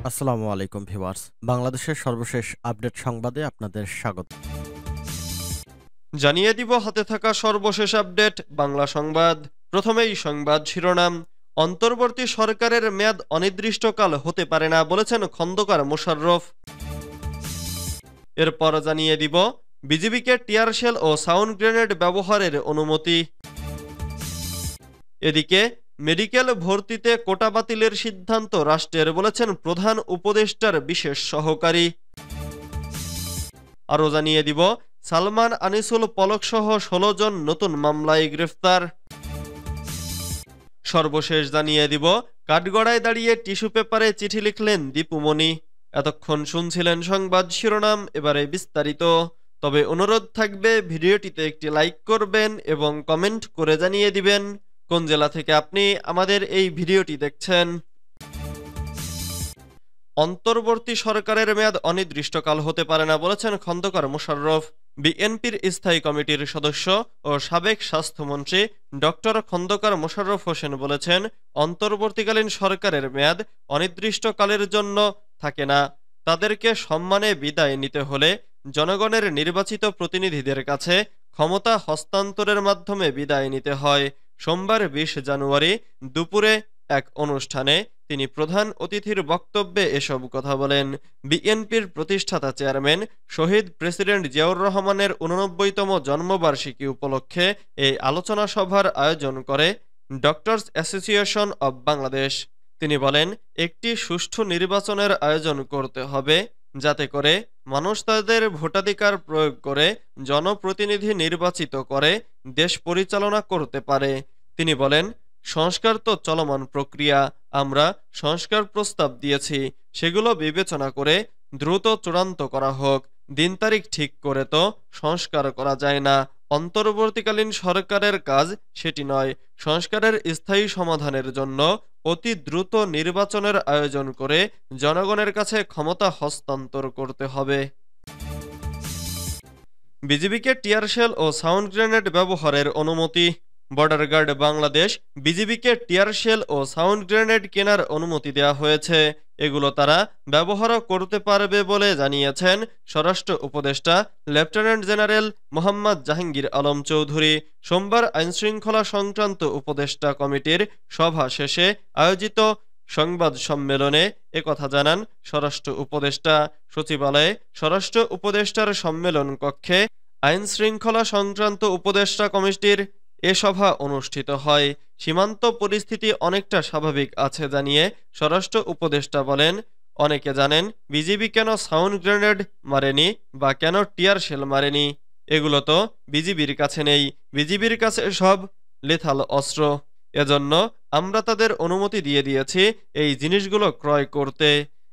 আসসালামু আলাইকুম ভিউয়ার্স। বাংলাদেশের সর্বশেষ আপডেট সংবাদে আপনাদের স্বাগত। জানিয়ে দিব হাতে থাকা সর্বশেষ আপডেট বাংলা সংবাদ। প্রথমেই সংবাদ শিরোনাম। অন্তর্বর্তী সরকারের মেয়াদ অনির্দিষ্টকাল হতে পারে না বলেছেন খন্দকার মোশাররফ। এরপর জানিয়ে দিব বিজিবিকে টিয়ার শেল ও সাউন্ড গ্রেনেড ব্যবহারের অনুমতি। এদিকে মেডিকেল ভর্তিতে কোটা বাতিলের সিদ্ধান্ত রাষ্ট্রের বলেছেন প্রধান উপদেষ্টার বিশেষ সহকারী। আরও জানিয়ে দিব সালমান আনিসুল পলকসহ ১৬ জন নতুন মামলায় গ্রেফতার। সর্বশেষ জানিয়ে দিব কাঠগড়ায় দাঁড়িয়ে টিস্যু পেপারে চিঠি লিখলেন দীপুমণি। এতক্ষণ শুনছিলেন সংবাদ শিরোনাম, এবারে বিস্তারিত। তবে অনুরোধ থাকবে ভিডিওটিতে একটি লাইক করবেন এবং কমেন্ট করে জানিয়ে দিবেন কোন জেলা থেকে আপনি আমাদের এই ভিডিওটি দেখছেন। অন্তর্বর্তী সরকারের মেয়াদ অনির্দিষ্টকাল হতে পারে না বলেছেন খন্দকার মোশাররফ। বিএনপির স্থায়ী কমিটির সদস্য ও সাবেক স্বাস্থ্যমন্ত্রী ডক্টর খন্দকার মোশাররফ হোসেন বলেছেন, অন্তর্বর্তীকালীন সরকারের মেয়াদ অনির্দিষ্টকালের জন্য থাকে না। তাদেরকে সম্মানে বিদায় নিতে হলে জনগণের নির্বাচিত প্রতিনিধিদের কাছে ক্ষমতা হস্তান্তরের মাধ্যমে বিদায় নিতে হয়। সোমবার ২০ জানুয়ারি দুপুরে এক অনুষ্ঠানে তিনি প্রধান অতিথির বক্তব্যে এসব কথা বলেন। বিএনপির প্রতিষ্ঠাতা চেয়ারম্যান শহীদ প্রেসিডেন্ট জিয়াউর রহমানের ৮৯তম জন্মবার্ষিকী উপলক্ষে এই আলোচনা সভার আয়োজন করে ডক্টরস অ্যাসোসিয়েশন অব বাংলাদেশ। তিনি বলেন, একটি সুষ্ঠু নির্বাচনের আয়োজন করতে হবে যাতে করে মানুষ তাদের ভোটাধিকার প্রয়োগ করে জনপ্রতিনিধি নির্বাচিত করে দেশ পরিচালনা করতে পারে। তিনি বলেন, সংস্কার তো চলমান প্রক্রিয়া। আমরা সংস্কার প্রস্তাব দিয়েছি, সেগুলো বিবেচনা করে দ্রুত চূড়ান্ত করা হোক। দিন তারিখ ঠিক করে তো সংস্কার করা যায় না। অন্তর্বর্তীকালীন সরকারের কাজ সেটি নয়। সংস্কারের স্থায়ী সমাধানের জন্য অতি দ্রুত নির্বাচনের আয়োজন করে জনগণের কাছে ক্ষমতা হস্তান্তর করতে হবে। বিজিবিকে টিয়ার শেল ও সাউন্ড গ্রেনেড ব্যবহারের অনুমতি। বর্ডার গার্ড বাংলাদেশ বিজিবিকে টিয়ার শেল ও সাউন্ড গ্রেনেড কেনার অনুমতি দেওয়া হয়েছে। এগুলো তারা ব্যবহারও করতে পারবে বলে জানিয়েছেন স্বরাষ্ট্র উপদেষ্টা লেফটেন্যান্ট জেনারেল মোহাম্মদ জাহাঙ্গীর আলম চৌধুরী। সোমবার আইনশৃঙ্খলা সংক্রান্ত উপদেষ্টা কমিটির সভা শেষে আয়োজিত সংবাদ সম্মেলনে একথা জানান স্বরাষ্ট্র উপদেষ্টা। সচিবালয়ে স্বরাষ্ট্র উপদেষ্টার সম্মেলন কক্ষে আইন শৃঙ্খলা সংক্রান্ত উপদেষ্টা কমিটির এ সভা অনুষ্ঠিত হয়। সীমান্ত পরিস্থিতি অনেকটা স্বাভাবিক আছে জানিয়ে স্বরাষ্ট্র উপদেষ্টা বলেন, অনেকে জানেন বিজিবি কেন সাউন্ড গ্রেনেড মারেনি বা কেন টিয়ার শেল মারেনি। এগুলো তো বিজিবির কাছে নেই। বিজিবির কাছে সব লেথাল অস্ত্র। এজন্য আমরা তাদের অনুমতি দিয়ে দিয়েছি এই জিনিসগুলো ক্রয় করতে।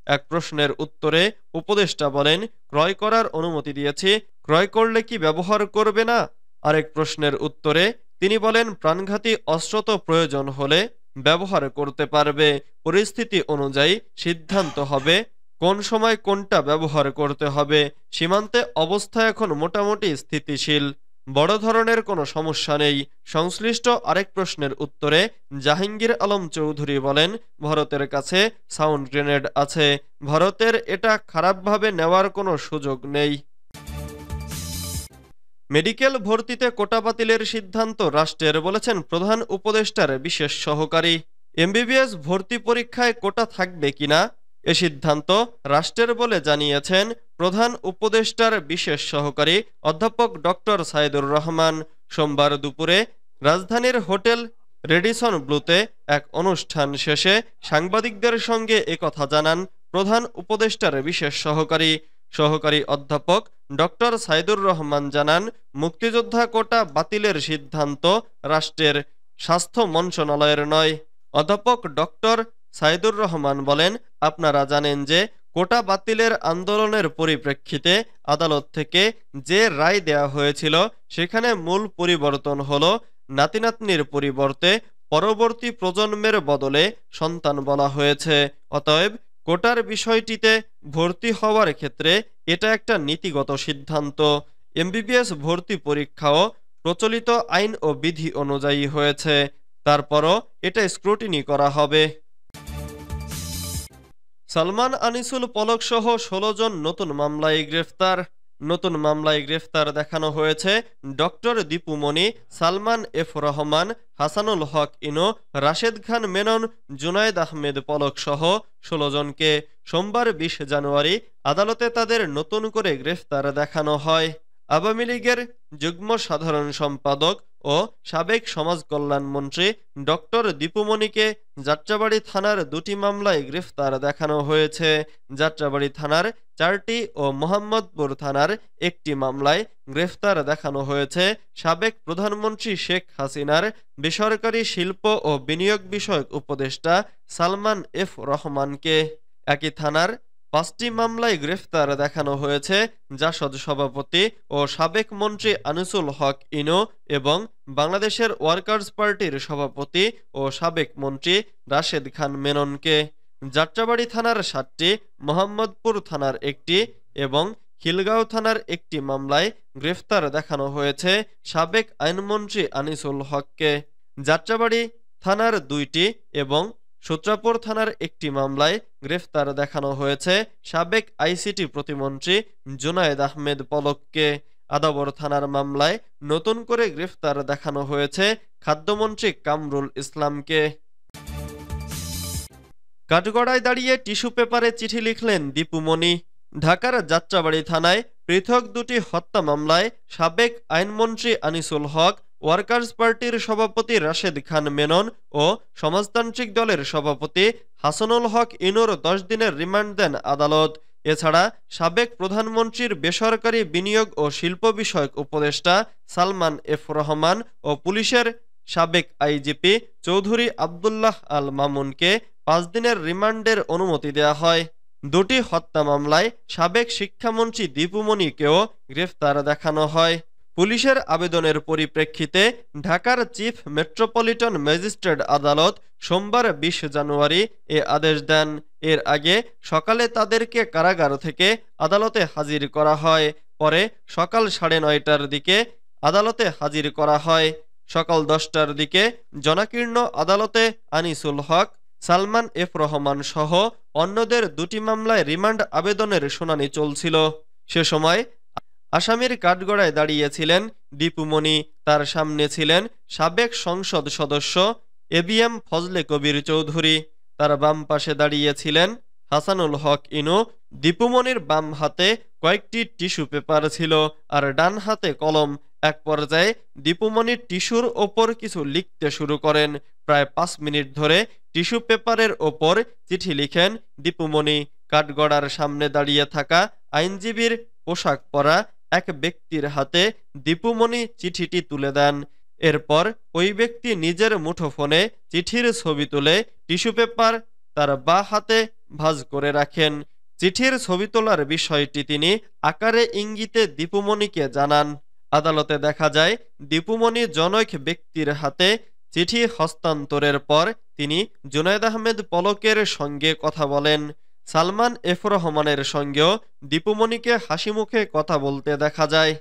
এক প্রশ্নের উত্তরে উপদেষ্টা বলেন, ক্রয় করার অনুমতি দিয়েছি, ক্রয় করলে কি ব্যবহার করবে না? আরেক প্রশ্নের উত্তরে তিনি বলেন, প্রাণঘাতী অস্ত্র তো প্রয়োজন হলে ব্যবহার করতে পারবে। পরিস্থিতি অনুযায়ী সিদ্ধান্ত হবে কোন সময় কোনটা ব্যবহার করতে হবে। সীমান্তে অবস্থা এখন মোটামুটি স্থিতিশীল, বড় ধরনের কোনো সমস্যা নেই। সংশ্লিষ্ট আরেক প্রশ্নের উত্তরে জাহাঙ্গীর আলম চৌধুরী বলেন, ভারতের কাছে সাউন্ড গ্রেনেড আছে, ভারতের এটা খারাপভাবে নেওয়ার কোনো সুযোগ নেই। মেডিকেল ভর্তিতে কোটা বাতিলের সিদ্ধান্ত রাষ্ট্রের বলেছেন প্রধান উপদেষ্টার বিশেষ সহকারী। এমবিবিএস ভর্তি পরীক্ষায় কোটা থাকবে কিনা এ সিদ্ধান্ত রাষ্ট্রের বলে জানিয়েছেন প্রধান উপদেষ্টার বিশেষ সহকারী অধ্যাপক ডক্টর সাইদুর রহমান। সোমবার দুপুরে রাজধানীর হোটেল রেডিসন ব্লুতে এক অনুষ্ঠান শেষে সাংবাদিকদের সঙ্গে একথা জানান প্রধান উপদেষ্টার বিশেষ সহকারী অধ্যাপক ডক্টর সাইদুর রহমান জানান, মুক্তিযোদ্ধা কোটা বাতিলের সিদ্ধান্ত রাষ্ট্রের, স্বাস্থ্য মন্ত্রণালয়ের নয়। অধ্যাপক ডক্টর সাইদুর রহমান বলেন, আপনারা জানেন যে কোটা বাতিলের আন্দোলনের পরিপ্রেক্ষিতে আদালত থেকে যে রায় দেয়া হয়েছিল সেখানে মূল পরিবর্তন হলো নাতিনাতনির পরিবর্তে পরবর্তী প্রজন্মের বদলে সন্তান বলা হয়েছে। অতএব কোটার বিষয়টিতে ভর্তি হওয়ার ক্ষেত্রে এটা একটা নীতিগত সিদ্ধান্ত। এমবিবিএস ভর্তি পরীক্ষাও প্রচলিত আইন ও বিধি অনুযায়ী হয়েছে, তারপরও এটা স্ক্রুটিনি করা হবে। সালমান আনিসুল পলক সহ ১৬ জন নতুন মামলায় গ্রেফতার। নতুন মামলায় গ্রেফতার দেখানো হয়েছে ডক্টর দীপু মনি, সালমান এফ রহমান, হাসানুল হক ইনো, রাশেদ খান মেনন, জুনায়েদ আহমেদ পলক সহ ১৬ জনকে। সোমবার ২০ জানুয়ারি আদালতে তাদের নতুন করে গ্রেফতার দেখানো হয়। আওয়ামী লীগের যুগ্ম সাধারণ সম্পাদক ও সাবেক সমাজ কল্যাণ মন্ত্রী ডক্টর দীপু মনিকে যাত্রাবাড়ী থানার ২টি মামলায় গ্রেফতার দেখানো হয়েছে। যাত্রাবাড়ী থানার ৪টি ও মোহাম্মদপুর থানার ১টি মামলায় গ্রেফতার দেখানো হয়েছে সাবেক প্রধানমন্ত্রী শেখ হাসিনার বেসরকারি শিল্প ও বিনিয়োগ বিষয়ক উপদেষ্টা সালমান এফ রহমানকে। একই থানার ৫টি মামলায় গ্রেফতার দেখানো হয়েছে জাসদ সভাপতি ও সাবেক মন্ত্রী আনিসুল হক ইনো এবং বাংলাদেশের ওয়ার্কার্স পার্টির সভাপতি ও সাবেক মন্ত্রী রাশেদ খান মেননকে। যাত্রাবাড়ী থানার ৭টি, মোহাম্মদপুর থানার ১টি এবং খিলগাঁও থানার ১টি মামলায় গ্রেফতার দেখানো হয়েছে সাবেক আইনমন্ত্রী আনিসুল হককে। যাত্রাবাড়ী থানার ২টি এবং সূত্রাপুর থানার ১টি মামলায় গ্রেফতার দেখানো হয়েছে সাবেক আইসিটি প্রতিমন্ত্রী জুনায়েদ আহমেদ পলককে। আদাবর থানার মামলায় নতুন করে গ্রেফতার দেখানো হয়েছে খাদ্যমন্ত্রী কামরুল ইসলামকে। কাঠগড়ায় দাঁড়িয়ে টিস্যু পেপারে চিঠি লিখলেন দীপু মনি। ঢাকার যাত্রাবাড়ী থানায় পৃথক দুটি হত্যা মামলায় সাবেক আইনমন্ত্রী আনিসুল হক, ওয়ার্কার্স পার্টির সভাপতি রাশেদ খান মেনন ও সমাজতান্ত্রিক দলের সভাপতি হাসানুল হক ইনুর ১০ দিনের রিমান্ড দেন আদালত। এছাড়া সাবেক প্রধানমন্ত্রীর বেসরকারি বিনিয়োগ ও শিল্প বিষয়ক উপদেষ্টা সালমান এফ রহমান ও পুলিশের সাবেক আইজিপি চৌধুরী আবদুল্লাহ আল মামুনকে ৫ দিনের রিমান্ডের অনুমতি দেয়া হয়। দুটি হত্যা মামলায় সাবেক শিক্ষামন্ত্রী দীপু মনিকেও গ্রেফতার দেখানো হয়। পুলিশের আবেদনের পরিপ্রেক্ষিতে ঢাকার চিফ মেট্রোপলিটন ম্যাজিস্ট্রেট আদালত সোমবার ২০ জানুয়ারি এ আদেশ দেন। এর আগে সকালে তাদেরকে কারাগার থেকে আদালতে হাজির করা হয়। পরে সকাল ৯:৩০টার দিকে আদালতে হাজির করা হয়। সকাল ১০টার দিকে জনাকীর্ণ আদালতে আনিসুল হক, সালমান এফ রহমান সহ অন্যদের দুটি মামলায় রিমান্ড আবেদনের শুনানি চলছিল। সে সময় আসামির কাঠগড়ায় দাঁড়িয়েছিলেন দীপু মনি। তার সামনে ছিলেন সাবেক সংসদ সদস্য এবিএম ফজলে কবির চৌধুরী। তার বাম পাশে দাঁড়িয়েছিলেন হাসানুল হক ইনু। দীপু মনির বাম হাতে কয়েকটি টিস্যু পেপার ছিল আর ডান হাতে কলম। এক পর্যায়ে দীপু মনি টিস্যুর ওপর কিছু লিখতে শুরু করেন। প্রায় ৫ মিনিট ধরে টিস্যু পেপারের ওপর চিঠি লিখেন দীপু মনি। কাঠগড়ার সামনে দাঁড়িয়ে থাকা আইনজীবীর পোশাক পরা এক ব্যক্তির হাতে দীপু মনি চিঠিটি তুলে দেন। এরপর ওই ব্যক্তি নিজের মুঠোফোনে চিঠির ছবি তুলে টিস্যু পেপার তার বাঁ হাতে ভাঁজ করে রাখেন। চিঠির ছবি তোলার বিষয়টি তিনি আকারে ইঙ্গিতে দীপু মনিকে জানান। আদালতে দেখা যায় দীপু মনি জনৈক ব্যক্তির হাতে চিঠি হস্তান্তরের পর তিনি জুনায়েদ আহমেদ পলকের সঙ্গে কথা বলেন। সালমান এফ রহমানের সঙ্গেও দীপু মনিকে হাসিমুখে কথা বলতে দেখা যায়।